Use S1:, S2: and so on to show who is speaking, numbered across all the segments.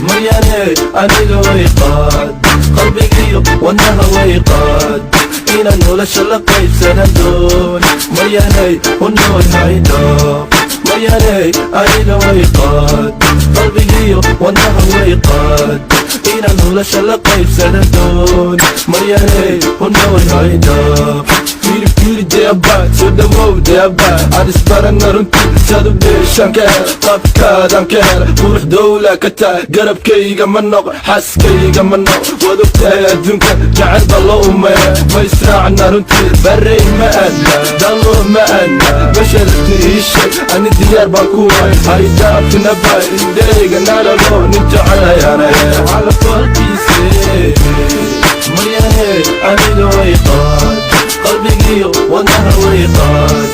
S1: مرياني aniga way qaad qalbigiyo wadnaha way qaad inaan nolosha la qaybsanan doon maryaanay hunooy haydaaq maryaanay aniga way qaad qalbigiyo wadnaha way qaad inaan nolosha la qaybsanan doon maryaanay hunooy haydaaq fiiri deaba soo dhawow deaba aan isbarana runtii saad u dheeshaan ka hel qabkaadaan ka hel qurux dowla ka tahay garabkayga ma noqo xaaskayga ma noqo waad ogtahay adduunka jacayl ba loo umeeya ma israacna runtii barey ma aadna dallo ma aadna basharabti ii sheeg ani diyaar baan ku waay haydaafina bay indheyga nalalo nin jecelayaanaye calafalkiise maryaane aniga way qaad qalbigiyo wadnaha way qaad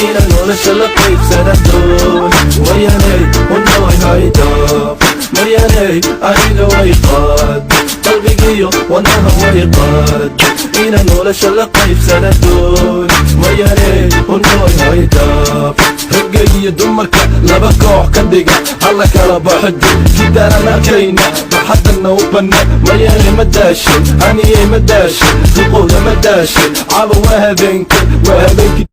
S1: inaan nolosha la qaybsanan doon maryaanay hunooy haydaaq maryaanay aniga way qaad qalbigiyo wadnaha way qaad inaan nolosha la qaybsanan doon maryaanay hunooy haydaaq ragga iyo dumarka laba koox ka dhiga alla kala baxo jidaanan arkayna baxadana u banaan maryaanay ma daashin aniyay ma daashin duqowda ma daashin caba waa habeenkii